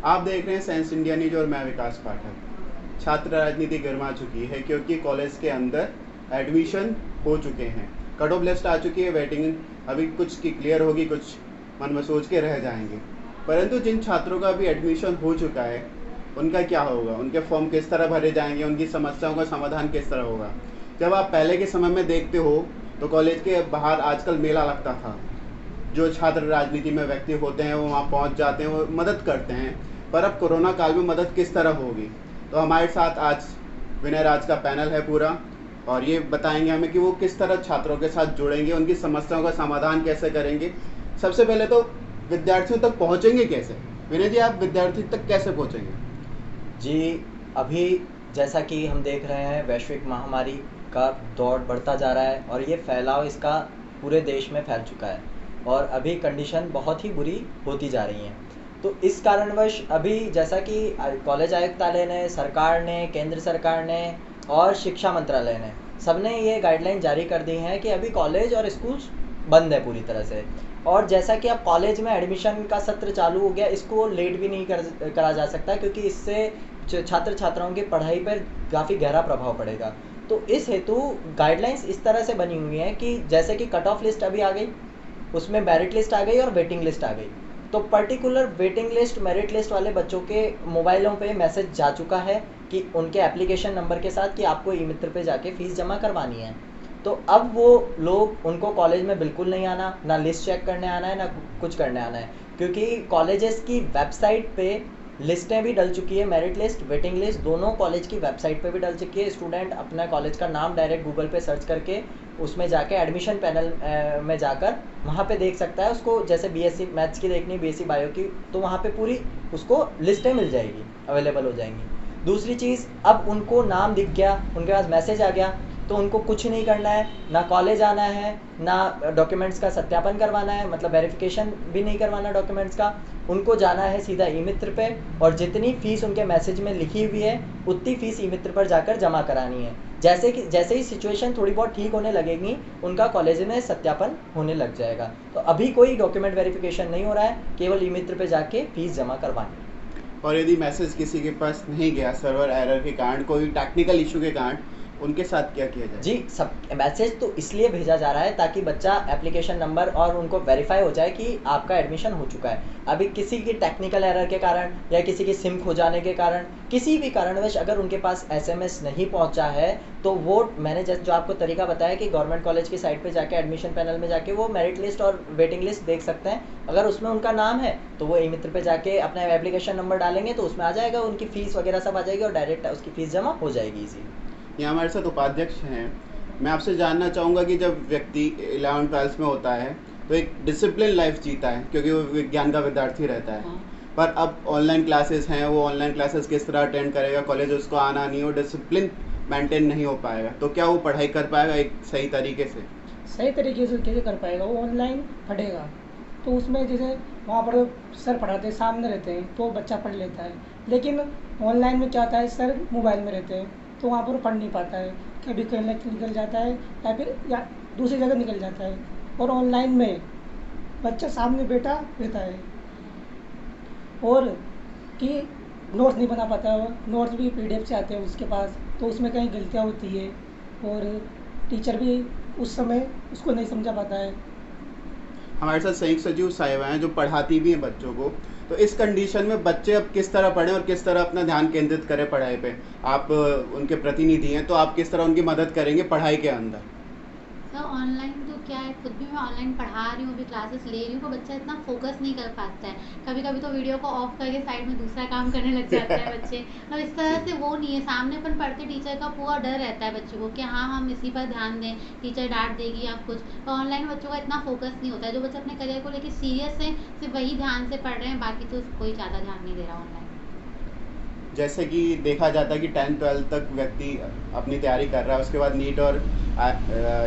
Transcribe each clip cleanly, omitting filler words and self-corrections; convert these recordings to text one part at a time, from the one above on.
आप देख रहे हैं साइंस इंडिया न्यूज और मैं विकास पाठक। छात्र राजनीति गर्मा चुकी है क्योंकि कॉलेज के अंदर एडमिशन हो चुके हैं, कट ऑफ लिस्ट आ चुकी है, वेटिंग अभी कुछ की क्लियर होगी, कुछ मन में सोच के रह जाएंगे। परंतु जिन छात्रों का अभी एडमिशन हो चुका है उनका क्या होगा, उनके फॉर्म किस तरह भरे जाएंगे, उनकी समस्याओं का समाधान किस तरह होगा। जब आप पहले के समय में देखते हो तो कॉलेज के बाहर आजकल मेला लगता था, जो छात्र राजनीति में व्यक्ति होते हैं वो वहाँ पहुँच जाते हैं, वो मदद करते हैं। पर अब कोरोना काल में मदद किस तरह होगी, तो हमारे साथ आज विनय राज का पैनल है पूरा, और ये बताएंगे हमें कि वो किस तरह छात्रों के साथ जुड़ेंगे, उनकी समस्याओं का समाधान कैसे करेंगे। सबसे पहले तो विद्यार्थियों तक पहुँचेंगे कैसे। विनय जी, आप विद्यार्थी तक कैसे पहुँचेंगे? जी, अभी जैसा कि हम देख रहे हैं वैश्विक महामारी का दौर बढ़ता जा रहा है और ये फैलाव इसका पूरे देश में फैल चुका है और अभी कंडीशन बहुत ही बुरी होती जा रही हैं। तो इस कारणवश अभी जैसा कि कॉलेज आयुक्तालय ने, सरकार ने, केंद्र सरकार ने और शिक्षा मंत्रालय ने सबने ये गाइडलाइन जारी कर दी हैं कि अभी कॉलेज और स्कूल्स बंद है पूरी तरह से। और जैसा कि अब कॉलेज में एडमिशन का सत्र चालू हो गया, इसको लेट भी नहीं करा जा सकता क्योंकि इससे छात्र छात्राओं की पढ़ाई पर काफ़ी गहरा प्रभाव पड़ेगा। तो इस हेतु गाइडलाइंस इस तरह से बनी हुई हैं कि जैसे कि कट ऑफ लिस्ट अभी आ गई, उसमें मेरिट लिस्ट आ गई और वेटिंग लिस्ट आ गई। तो particular waiting list, merit list वाले बच्चों के मोबाइलों पे मैसेज जा चुका है कि उनके एप्लीकेशन नंबर के साथ कि आपको ई मित्र पे जाके फ़ीस जमा करवानी है। तो अब वो लोग, उनको कॉलेज में बिल्कुल नहीं आना, ना लिस्ट चेक करने आना है, ना कुछ करने आना है, क्योंकि कॉलेजेस की वेबसाइट पे लिस्टें भी डल चुकी है। मेरिट लिस्ट, वेटिंग लिस्ट दोनों कॉलेज की वेबसाइट पे भी डल चुकी है। स्टूडेंट अपना कॉलेज का नाम डायरेक्ट गूगल पे सर्च करके उसमें जाके एडमिशन पैनल में जाकर वहाँ पे देख सकता है। उसको जैसे बीएससी मैथ्स की देखनी, बीएससी बायो की, तो वहाँ पे पूरी उसको लिस्टें मिल जाएगी, अवेलेबल हो जाएंगी। दूसरी चीज़, अब उनको नाम दिख गया, उनके पास मैसेज आ गया, तो उनको कुछ नहीं करना है, ना कॉलेज आना है, ना डॉक्यूमेंट्स का सत्यापन करवाना है, मतलब वेरिफिकेशन भी नहीं करवाना डॉक्यूमेंट्स का। उनको जाना है सीधा ई मित्र पे और जितनी फ़ीस उनके मैसेज में लिखी हुई है उतनी फ़ीस ई मित्र पर जाकर जमा करानी है। जैसे ही सिचुएशन थोड़ी बहुत ठीक होने लगेगी, उनका कॉलेज में सत्यापन होने लग जाएगा। तो अभी कोई डॉक्यूमेंट वेरिफिकेशन नहीं हो रहा है, केवल ई मित्र पे जाके फ़ीस जमा करवानी। और यदि मैसेज किसी के पास नहीं गया, सर्वर एरर के कारण, कोई टेक्निकल इशू के कारण, उनके साथ क्या किया जाए? जी, सब मैसेज तो इसलिए भेजा जा रहा है ताकि बच्चा एप्लीकेशन नंबर और उनको वेरीफाई हो जाए कि आपका एडमिशन हो चुका है। अभी किसी की टेक्निकल एरर के कारण या किसी की सिम खो जाने के कारण, किसी भी कारणवश अगर उनके पास एसएमएस नहीं पहुंचा है, तो वो मैंने जो आपको तरीका बताया कि गवर्नमेंट कॉलेज की साइट पे जाके एडमिशन पैनल में जाके वो मेरिट लिस्ट और वेटिंग लिस्ट देख सकते हैं। अगर उसमें उनका नाम है तो वो ई मित्र पे जाके अपना एप्लीकेशन नंबर डालेंगे तो उसमें आ जाएगा, उनकी फ़ीस वगैरह सब आ जाएगी और डायरेक्ट उसकी फ़ीस जमा हो जाएगी इजीली। यहाँ हमारे साथ उपाध्यक्ष हैं। मैं आपसे जानना चाहूँगा कि जब व्यक्ति 11th-12th में होता है तो एक डिसिप्लिन लाइफ जीता है क्योंकि वो विज्ञान का विद्यार्थी रहता है। पर अब ऑनलाइन क्लासेस हैं, वो ऑनलाइन क्लासेस किस तरह अटेंड करेगा, कॉलेज उसको आना नहीं, वो डिसिप्लिन मेंटेन नहीं हो पाएगा, तो क्या वो पढ़ाई कर पाएगा एक सही तरीके से? सही तरीके से कैसे कर पाएगा? वो ऑनलाइन पढ़ेगा तो उसमें जैसे वहाँ पर सर पढ़ाते सामने रहते हैं तो बच्चा पढ़ लेता है, लेकिन ऑनलाइन में क्या होता है, सर मोबाइल में रहते हैं तो वहाँ पर पढ़ नहीं पाता है, कभी कहीं निकल जाता है या दूसरी जगह निकल जाता है। और ऑनलाइन में बच्चा सामने बैठा रहता है और कि नोट्स नहीं बना पाता है, नोट्स भी पीडीएफ से आते हैं उसके पास, तो उसमें कहीं गलतियाँ होती है और टीचर भी उस समय उसको नहीं समझा पाता है। हमारे साथ संयुक्त सचिव साहिबा हैं जो पढ़ाती भी हैं बच्चों को, तो इस कंडीशन में बच्चे अब किस तरह पढ़ें और किस तरह अपना ध्यान केंद्रित करें पढ़ाई पे? आप उनके प्रतिनिधि हैं, तो आप किस तरह उनकी मदद करेंगे पढ़ाई के अंदर? सर, ऑनलाइन तो क्या है, खुद भी मैं ऑनलाइन पढ़ा रही हूँ, अभी क्लासेस ले रही हूँ, तो बच्चा इतना फोकस नहीं कर पाता है। कभी कभी तो वीडियो को ऑफ करके साइड में दूसरा काम करने लग जाते हैं बच्चे। अब इस तरह से वो नहीं है, सामने अपन पढ़ते टीचर का पूरा डर रहता है बच्चों को कि हाँ हम इसी पर ध्यान दें, टीचर डांट देगी या कुछ। तो ऑनलाइन बच्चों का इतना फोकस नहीं होता है। जो बच्चे अपने करियर को लेकर सीरियस है सिर्फ वही ध्यान से पढ़ रहे हैं, बाकी तो कोई ज़्यादा ध्यान नहीं दे रहा ऑनलाइन। जैसे कि देखा जाता है कि 10th-12th तक व्यक्ति अपनी तैयारी कर रहा है, उसके बाद नीट और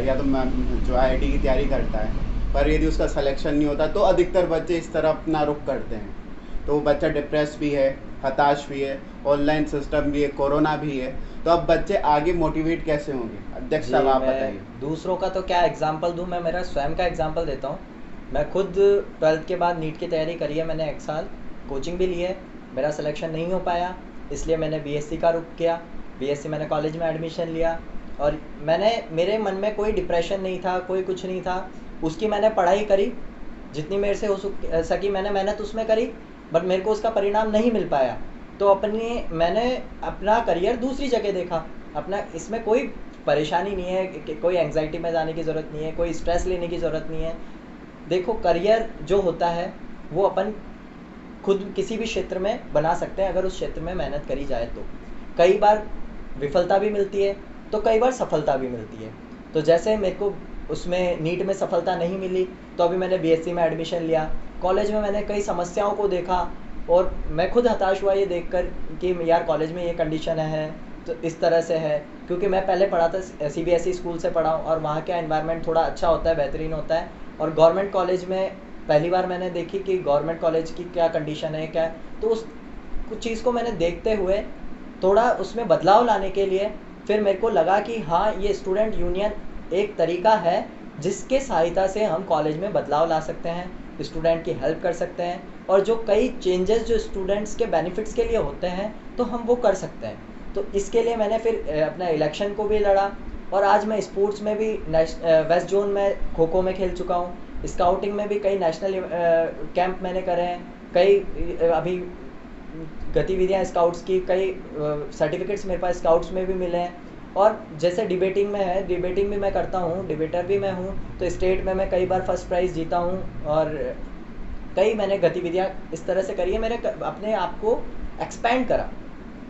या तो जो आईआईटी की तैयारी करता है, पर यदि उसका सिलेक्शन नहीं होता तो अधिकतर बच्चे इस तरह अपना रुख करते हैं, तो वो बच्चा डिप्रेस भी है, हताश भी है, ऑनलाइन सिस्टम भी है, कोरोना भी है, तो अब बच्चे आगे मोटिवेट कैसे होंगे? अध्यक्ष साहब आप बताइए। दूसरों का तो क्या एग्जाम्पल दूँ, मैं मेरा स्वयं का एग्जाम्पल देता हूँ। मैं खुद 12th के बाद नीट की तैयारी करी है मैंने, 1 साल कोचिंग भी ली है मेरा सिलेक्शन नहीं हो पाया, इसलिए मैंने बीएससी का रुख किया। बीएससी मैंने कॉलेज में एडमिशन लिया और मेरे मन में कोई डिप्रेशन नहीं था, कोई कुछ नहीं था। उसकी मैंने पढ़ाई करी, जितनी मेरे से हो सकी मैंने मेहनत उसमें करी, बट मेरे को उसका परिणाम नहीं मिल पाया। तो मैंने अपना करियर दूसरी जगह देखा। अपना इसमें कोई परेशानी नहीं है, कोई एंग्जाइटी में जाने की ज़रूरत नहीं है, कोई स्ट्रेस लेने की ज़रूरत नहीं है। देखो, करियर जो होता है वो अपन खुद किसी भी क्षेत्र में बना सकते हैं, अगर उस क्षेत्र में मेहनत करी जाए तो। कई बार विफलता भी मिलती है तो कई बार सफलता भी मिलती है। तो जैसे मेरे को उसमें नीट में सफलता नहीं मिली तो अभी मैंने बीएससी में एडमिशन लिया। कॉलेज में मैंने कई समस्याओं को देखा और मैं खुद हताश हुआ ये देखकर कि यार कॉलेज में ये कंडीशन है, तो इस तरह से है। क्योंकि मैं पहले पढ़ा था सीबीएसई स्कूल से पढ़ा हूँ और वहाँ का एनवायरनमेंट थोड़ा अच्छा होता है, बेहतरीन होता है। और गवर्नमेंट कॉलेज में पहली बार मैंने देखी कि गवर्नमेंट कॉलेज की क्या कंडीशन है, क्या है। तो उस कुछ चीज़ को मैंने देखते हुए थोड़ा उसमें बदलाव लाने के लिए फिर मेरे को लगा कि हाँ, ये स्टूडेंट यूनियन एक तरीका है जिसके सहायता से हम कॉलेज में बदलाव ला सकते हैं, स्टूडेंट की हेल्प कर सकते हैं और जो कई चेंजेस जो स्टूडेंट्स के बेनिफिट्स के लिए होते हैं तो हम वो कर सकते हैं। तो इसके लिए मैंने फिर अपना इलेक्शन को भी लड़ा और आज मैं स्पोर्ट्स में भी वेस्ट जोन में खो खो में खेल चुका हूँ, स्काउटिंग में भी कई नेशनल कैंप मैंने करे हैं, कई अभी गतिविधियाँ स्काउट्स की, कई सर्टिफिकेट्स मेरे पास स्काउट्स में भी मिले हैं। और जैसे डिबेटिंग में है, डिबेटिंग भी मैं करता हूँ, डिबेटर भी मैं हूँ, तो स्टेट में मैं कई बार फर्स्ट प्राइज़ जीता हूँ और कई मैंने गतिविधियाँ इस तरह से करी है। मैंने अपने आप को एक्सपैंड करा।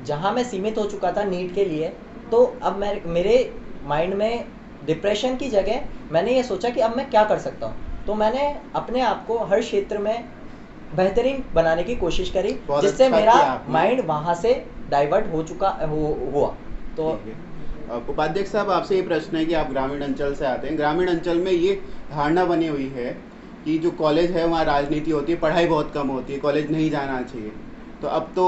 जहाँ मैं सीमित हो चुका था नीट के लिए, तो अब मेरे माइंड में डिप्रेशन की जगह मैंने ये सोचा कि अब मैं क्या कर सकता हूँ। तो मैंने अपने आप को हर क्षेत्र में बेहतरीन बनाने की कोशिश करी, जिससे मेरा माइंड वहाँ से डाइवर्ट हो चुका हुआ। तो उपाध्यक्ष साहब, आपसे ये प्रश्न है कि आप ग्रामीण अंचल से आते हैं। ग्रामीण अंचल में ये धारणा बनी हुई है कि जो कॉलेज है वहाँ राजनीति होती है, पढ़ाई बहुत कम होती है, कॉलेज नहीं जाना चाहिए। तो अब तो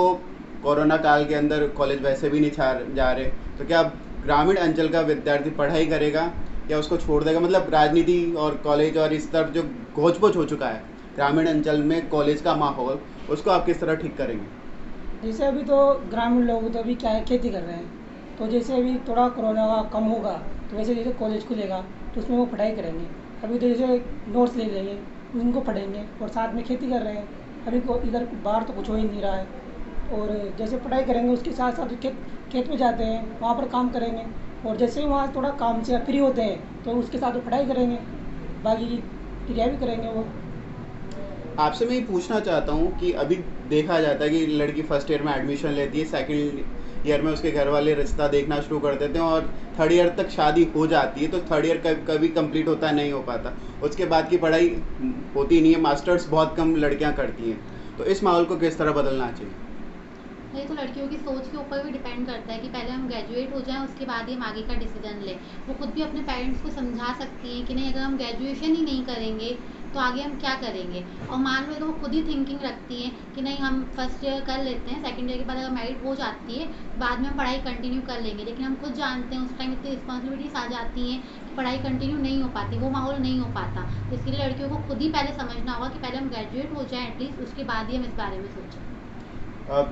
कोरोना काल के अंदर कॉलेज वैसे भी नहीं जा रहे, तो क्या ग्रामीण अंचल का विद्यार्थी पढ़ाई करेगा या उसको छोड़ देगा? मतलब राजनीति और कॉलेज और इस तरफ जो घोच पोच हो चुका है ग्रामीण अंचल में कॉलेज का माहौल, उसको आप किस तरह ठीक करेंगे? जैसे अभी तो ग्रामीण लोग तो अभी क्या है, खेती कर रहे हैं। तो जैसे अभी थोड़ा कोरोना कम होगा तो वैसे जैसे कॉलेज खुलेगा तो उसमें वो पढ़ाई करेंगे। अभी तो जैसे नोट्स ले लेंगे, उनको पढ़ेंगे और साथ में खेती कर रहे हैं। अभी को इधर बाहर तो कुछ हो ही नहीं रहा है। और जैसे पढ़ाई करेंगे उसके साथ साथ खेत में जाते हैं, वहाँ पर काम करेंगे। और जैसे ही वहाँ थोड़ा काम से फ्री होते हैं तो उसके साथ वो पढ़ाई करेंगे, बाकी की क्रिया भी करेंगे वो। आपसे मैं ये पूछना चाहता हूँ कि अभी देखा जाता है कि लड़की फर्स्ट ईयर में एडमिशन लेती है, सेकंड ईयर में उसके घर वाले रिश्ता देखना शुरू कर देते हैं और थर्ड ईयर तक शादी हो जाती है। तो थर्ड ईयर कभी कंप्लीट होता है, नहीं हो पाता, उसके बाद की पढ़ाई होती नहीं है, मास्टर्स बहुत कम लड़कियां करती हैं। तो इस माहौल को किस तरह बदलना चाहिए? ये तो लड़कियों की सोच के ऊपर भी डिपेंड करता है कि पहले हम ग्रेजुएट हो जाएं, उसके बाद ही हम आगे का डिसीजन लें। वो खुद भी अपने पेरेंट्स को समझा सकती हैं कि नहीं, अगर हम ग्रेजुएशन ही नहीं करेंगे तो आगे हम क्या करेंगे। और मान लो तो वो खुद ही थिंकिंग रखती हैं कि नहीं, हम फर्स्ट ईयर कर लेते हैं, सेकंड ईयर के बाद अगर मैरिट हो जाती है बाद में हम पढ़ाई कंटिन्यू कर लेंगे। लेकिन हम खुद जानते हैं उस टाइम इतनी रिस्पॉन्सिबिलिटीज आ जाती हैं कि पढ़ाई कंटिन्यू नहीं हो पाती, वो माहौल नहीं हो पाता। तो इसके लिए लड़कियों को खुद ही पहले समझना होगा कि पहले हम ग्रेजुएट हो जाएँ एटलीस्ट, उसके बाद ही हम इस बारे में सोचें।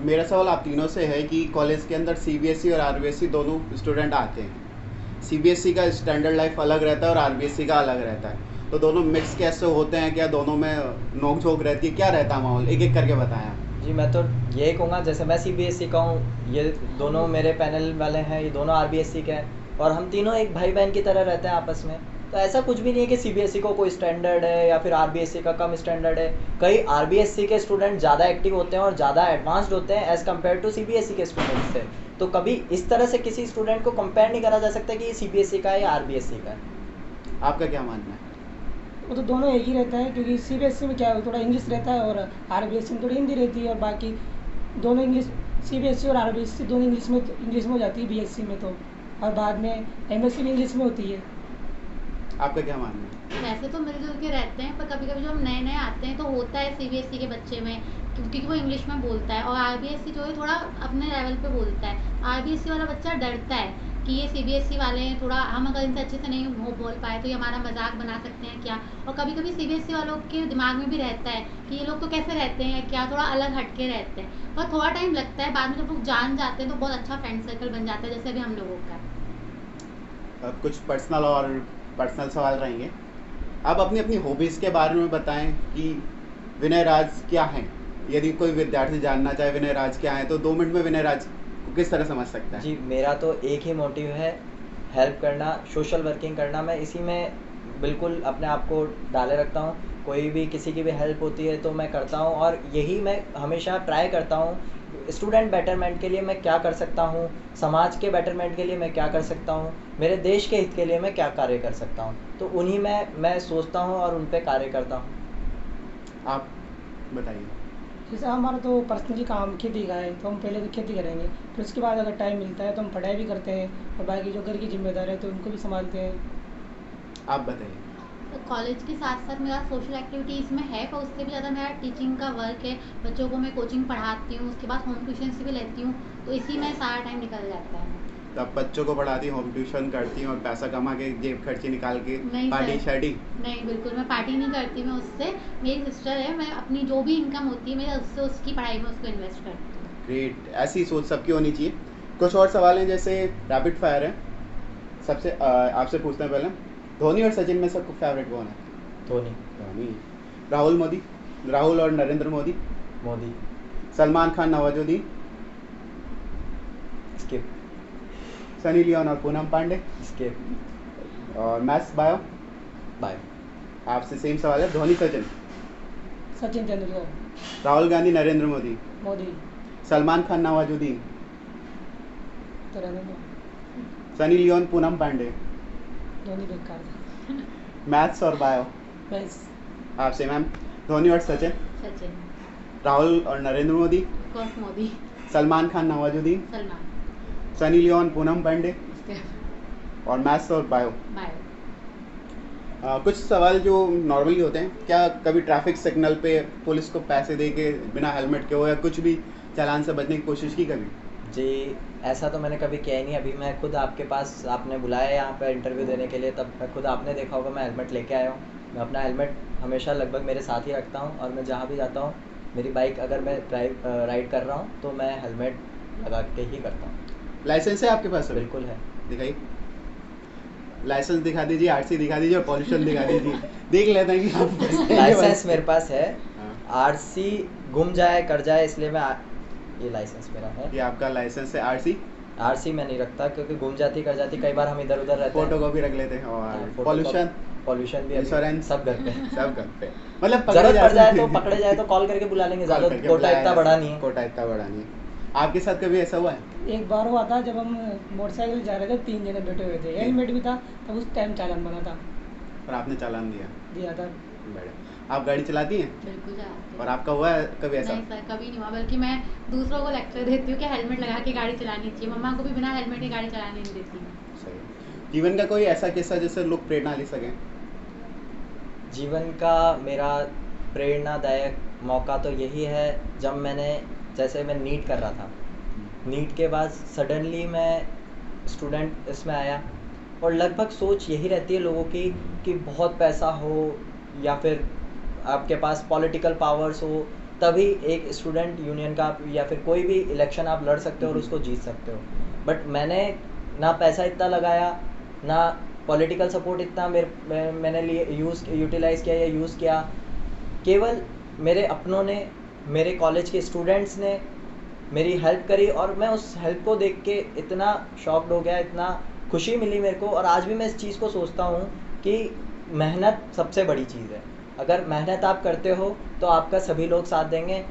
मेरा सवाल आप तीनों से है कि कॉलेज के अंदर सीबीएसई और आरबीएसई दोनों स्टूडेंट आते हैं। सीबीएसई का स्टैंडर्ड लाइफ अलग रहता है और आरबीएसई का अलग रहता है, तो दोनों मिक्स कैसे होते हैं? क्या दोनों में नोक-झोंक रहती है? क्या रहता है माहौल? एक एक करके बताएं। जी, मैं तो यही कहूँगा, जैसे मैं सीबीएसई का हूँ, ये दोनों मेरे पैनल वाले हैं, ये दोनों आरबीएसई के हैं और हम तीनों एक भाई बहन की तरह रहते हैं आपस में। तो ऐसा कुछ भी नहीं है कि सीबीएसई को कोई स्टैंडर्ड है या फिर आरबीएसई का कम स्टैंडर्ड है। कई आरबीएसई के स्टूडेंट ज़्यादा एक्टिव होते हैं और ज़्यादा एडवांस्ड होते हैं एज़ कम्पेयर टू सीबीएसई के स्टूडेंट से। तो कभी इस तरह से किसी स्टूडेंट को कंपेयर नहीं करा जा सकता कि ये सीबीएसई का है या आरबीएसई का है। आपका क्या मानना है? वो तो दोनों एक ही रहता है, क्योंकि सीबीएसई में क्या है, थोड़ा इंग्लिश रहता है और आरबीएसई में थोड़ी हिंदी रहती है। और बाकी दोनों इंग्लिश, सीबीएसई और आरबीएसई दोनों इंग्लिश में हो जाती है बीएससी में तो, और बाद में एमएससी भी इंग्लिश में होती है। आपका क्या मानना है? वैसे तो मिलजुल के रहते हैं, पर कभी कभी जब हम नए नए आते हैं तो होता है सीबीएसई के बच्चे में, क्योंकि वो इंग्लिश में बोलता है और आरबीएसई जो है थोड़ा अपने लेवल पे बोलता है। आरबीएसई वाला बच्चा डरता है कि ये CBSE वाले हैं, थोड़ा हम अगर इनसे अच्छे से नहीं बोल पाए तो ये हमारा मजाक बना सकते हैं क्या। और कभी कभी CBSE वालों के दिमाग में भी रहता है कि ये लोग तो कैसे रहते हैं क्या, थोड़ा अलग हटके रहते हैं। पर थोड़ा टाइम लगता है, बाद में जब लोग जान जाते हैं तो बहुत अच्छा फ्रेंड सर्कल बन जाता है, जैसे अभी हम लोगों का। अब कुछ पर्सनल सवाल रहेंगे। आप अपनी अपनी हॉबीज़ के बारे में बताएं कि विनय राज क्या हैं। यदि कोई विद्यार्थी जानना चाहे विनय राज क्या है तो 2 मिनट में विनय राज को किस तरह समझ सकता है? जी, मेरा तो एक ही मोटिव है, हेल्प करना, सोशल वर्किंग करना। मैं इसी में बिल्कुल अपने आप को डाले रखता हूँ। कोई भी किसी की भी हेल्प होती है तो मैं करता हूँ, और यही मैं हमेशा ट्राई करता हूँ। स्टूडेंट बेटरमेंट के लिए मैं क्या कर सकता हूँ, समाज के बेटरमेंट के लिए मैं क्या कर सकता हूँ, मेरे देश के हित के लिए मैं क्या कार्य कर सकता हूँ, तो उन्हीं में मैं सोचता हूँ और उन पे कार्य करता हूँ। आप बताइए। जैसे हमारा तो पर्सनली काम खेती का है, तो हम पहले तो खेती करेंगे, फिर उसके बाद अगर टाइम मिलता है तो हम पढ़ाई भी करते हैं, और बाकी जो घर की जिम्मेदारी है तो उनको भी संभालते हैं। आप बताइए। तो कॉलेज के साथ साथ मेरा सोशल एक्टिविटीज़ में है, पर उससे भी ज़्यादा मेरा टीचिंग का वर्क है। बच्चों को मैं कोचिंग पढ़ाती हूँ, उसके बाद होम ट्यूशन भी लेती हूँ, तो इसी में सारा टाइम निकल जाता है। तो आप बच्चों को पढ़ाती, होम ट्यूशन करती हैं और पैसा कमा के जेब खर्ची निकाल के नहीं पार्टी सर। शार्टी? नहीं, बिल्कुल मैं पार्टी नहीं करती। मैं उससे, मेरी सिस्टर है, मैं अपनी जो भी इनकम होती है मैं उससे उसकी पढ़ाई में उसको इन्वेस्ट करती हूँ। ग्रेट, ऐसी सोच सबकी होनी चाहिए। कुछ और सवाल हैं, जैसे रैपिड फायर है। सबसे आपसे पूछते हैं पहले, धोनी और सचिन में सबको फेवरेट कौन है? धोनी। धोनी। राहुल और Narendra Modi? Modi. Salman Khan Nawazuddin? Skip. Sunny Leone और पूनम पांडे? स्किप। और मैथ्स बायो? बाय। आपसे सेम सवाल है, धोनी सचिन? सचिन तेंदुलकर। राहुल गांधी नरेंद्र मोदी? मोदी। सलमान खान नवाजुद्दीन? तो रहने दो, सनी लियोन पूनम पांडे? धोनी बेकार था। मैथ्स और बायो? बस। आपसे मैम, धोनी और सचिन? सचिन। राहुल और नरेंद्र मोदी? ऑफकोर्स मोदी। सलमान खान नवाजुद्दीन? सलमान। सनी लियोन पूनम पांडे? स्किप। और मैथ्स और बायो? बायो। कुछ सवाल जो नॉर्मली होते हैं, क्या कभी ट्रैफिक सिग्नल पे पुलिस को पैसे दे के बिना हेलमेट के हो या कुछ भी चालान से बचने की कोशिश की कभी? जी, ऐसा तो मैंने कभी किया ही नहीं। अभी मैं खुद आपके पास, आपने बुलाया यहाँ पे इंटरव्यू देने के लिए, तब मैं खुद, आपने देखा होगा मैं हेलमेट लेके आया हूँ। मैं अपना हेलमेट हमेशा लगभग मेरे साथ ही रखता हूँ, और मैं जहाँ भी जाता हूँ, मेरी बाइक अगर मैं राइड कर रहा हूँ तो मैं हेलमेट लगा के ही करता हूँ। लाइसेंस है आपके पास? बिल्कुल है। दिखाइए, लाइसेंस दिखा दीजिए, आरसी दिखा दीजिए और पॉल्यूशन दिखा दीजिए। देख लेते हैं कि आप लाइसेंस मेरे पास है, हाँ। आरसी गुम जाए कर जाए इसलिए मैं ये लाइसेंस मेरा है। ये आपका लाइसेंस है। आरसी मैं नहीं रखता क्योंकि गुम जाती कर जाती, कई बार हम इधर उधर रहते हैं। फोटो कॉपी रख लेते हैं। और पॉल्यूशन भी, इंश्योरेंस सब घर पे। सब घर पे। मतलब जरूरत पड़ जाए तो कॉल करके बुला लेंगे, ज्यादा कोटा इतना बड़ा नहीं है। कोटा इतना बड़ा नहीं है। आपके साथ कभी ऐसा हुआ है? एक बार हुआ था, जब हम मोटरसाइकिल जा रहे थे, 3 जने बैठे हुए थे, हेलमेट भी था, तब उस टाइम चालान बना था। और आपने चालान दिया था। बढ़िया। आप गाड़ी चलाती हैं? बिल्कुल चलाती हूँ। और आपका हुआ है कभी ऐसा? नहीं सर, कभी नहीं हुआ, बल्कि मैं दूसरों को लेक्चर देती हूँ कि हेलमेट लगा के गाड़ी चलानी चाहिए। मम्मा को भी बिना हेलमेट के गाड़ी चलाने नहीं देती हूँ। सही। जीवन का कोई ऐसा किस्सा जिससे लोग प्रेरणा ले सकें? जीवन का मेरा प्रेरणादायक मौका तो यही है, जब जैसे मैं नीट कर रहा था, नीट के बाद सडनली मैं स्टूडेंट इसमें आया, और लगभग सोच यही रहती है लोगों की कि बहुत पैसा हो या फिर आपके पास पॉलिटिकल पावर्स हो, तभी एक स्टूडेंट यूनियन का या फिर कोई भी इलेक्शन आप लड़ सकते हो और उसको जीत सकते हो। बट मैंने ना पैसा इतना लगाया, ना पॉलिटिकल सपोर्ट इतना मैंने यूटिलाइज़ किया या यूज़ किया। केवल मेरे अपनों ने, मेरे कॉलेज के स्टूडेंट्स ने मेरी हेल्प करी, और मैं उस हेल्प को देख के इतना शॉक्ड हो गया, इतना खुशी मिली मेरे को। और आज भी मैं इस चीज़ को सोचता हूँ कि मेहनत सबसे बड़ी चीज़ है। अगर मेहनत आप करते हो तो आपका सभी लोग साथ देंगे।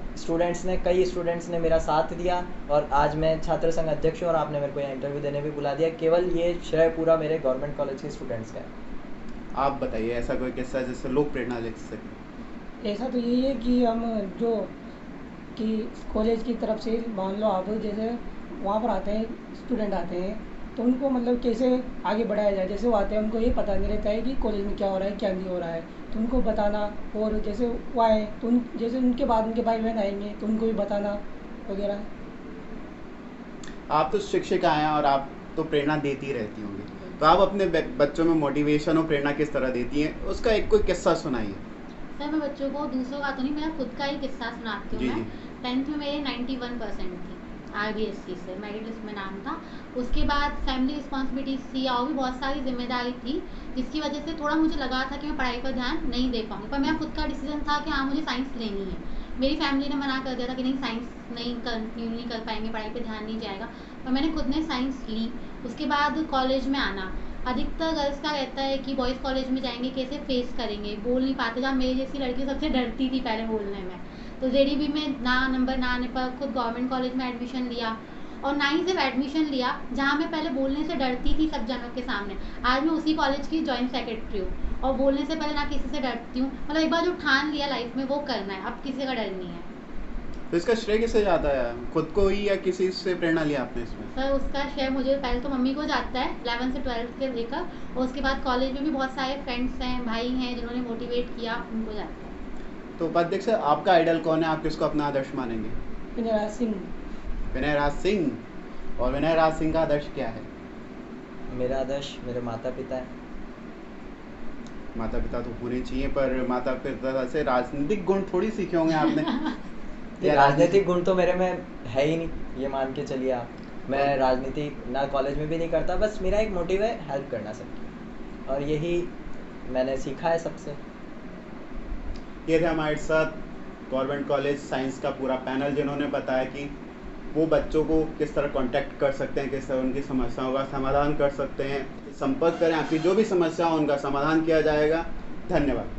कई स्टूडेंट्स ने मेरा साथ दिया, और आज मैं छात्र संघ अध्यक्ष हूँ, और आपने मेरे को यहाँ इंटरव्यू देने भी बुला दिया। केवल ये श्रेय पूरा मेरे गवर्नमेंट कॉलेज के स्टूडेंट्स का है। आप बताइए ऐसा कोई किस्सा जिससे लोग प्रेरणा ले सकें? ऐसा तो यही है कि हम कि कॉलेज की तरफ से, मान लो आप जैसे वहाँ पर आते हैं, स्टूडेंट आते हैं, तो उनको मतलब कैसे आगे बढ़ाया जाए। जैसे वो आते हैं, उनको ये पता नहीं रहता है कि कॉलेज में क्या हो रहा है, क्या नहीं हो रहा है, तो उनको बताना। और जैसे वो आए तो जैसे उनके बाद उनके भाई बहन आएंगे तो उनको भी बताना वगैरह। आप तो शिक्षिका हैं और आप तो प्रेरणा देती रहती होंगी, तो आप अपने बच्चों में मोटिवेशन और प्रेरणा किस तरह देती हैं, उसका एक कोई किस्सा सुनाइए। सर मैं बच्चों को दूसरों का तो नहीं, मेरा खुद का ही किस्सा सुनाती हूँ। जी, मैं जी। 10th में मेरे 91% थी IBSC से, मेरिट लिस्ट में नाम था। उसके बाद फैमिली रिस्पॉन्सिबिलिटीज थी और भी बहुत सारी जिम्मेदारी थी, जिसकी वजह से थोड़ा मुझे लगा था कि मैं पढ़ाई पर ध्यान नहीं दे पाऊँगी। पर मेरा खुद का डिसीजन था कि हाँ मुझे साइंस लेनी है। मेरी फैमिली ने मना कर दिया था कि नहीं साइंस कंटिन्यू नहीं कर पाएंगे, पढ़ाई पे ध्यान नहीं जाएगा। पर मैंने खुद ने साइंस ली। उसके बाद कॉलेज में आना, अधिकतर गर्ल्स का रहता है कि बॉयज़ कॉलेज में जाएंगे कैसे फेस करेंगे, बोल नहीं पाते। जहाँ मेरी जैसी लड़की सबसे डरती थी पहले बोलने में, तो जेडीबी में नंबर ना आने पर खुद गवर्नमेंट कॉलेज में एडमिशन लिया। और ना ही सिर्फ एडमिशन लिया, जहाँ मैं पहले बोलने से डरती थी सब जनों के सामने, आज मैं उसी कॉलेज की जॉइंट सेक्रेटरी हूँ और बोलने से पहले ना किसी से डरती हूँ। मतलब एक बार जो ठान लिया लाइफ में वो करना है, अब किसी का डर नहीं है। तो इसका श्रेय किसे जाता है, खुद को ही या किसी से प्रेरणा लिया आपने इसमें? सर उसका श्रेय मुझे पहले तो मम्मी को जाता है 11 से 12 के लेकर, और उसके बाद कॉलेज में भी बहुत सारे फ्रेंड्स हैं, भाई हैं जिन्होंने मोटिवेट किया, उनको जाता है। तो उपाध्यक्ष सर, आपका आइडल कौन है, आप किसको अपना आदर्श मानेंगे? विनय सिंह। विनय राज सिंह। और विनय राज सिंह का आदर्श क्या है? मेरा आदर्श मेरे माता पिता है। माता पिता तो होने चाहिए, पर माता पिता से राजनीतिक गुण थोड़ी सीखे होंगे आपने। ये राजनीतिक गुण तो मेरे में है ही नहीं, ये मान के चलिए आप। मैं राजनीति ना कॉलेज में भी नहीं करता, बस मेरा एक मोटिव है हेल्प करना सबकी, और यही मैंने सीखा है सबसे। ये थे हमारे साथ गवर्नमेंट कॉलेज साइंस का पूरा पैनल, जिन्होंने बताया कि वो बच्चों को किस तरह कांटेक्ट कर सकते हैं, किस तरह उनकी समस्याओं का समाधान कर सकते हैं। संपर्क करें, आपकी जो भी समस्या हो उनका समाधान किया जाएगा। धन्यवाद।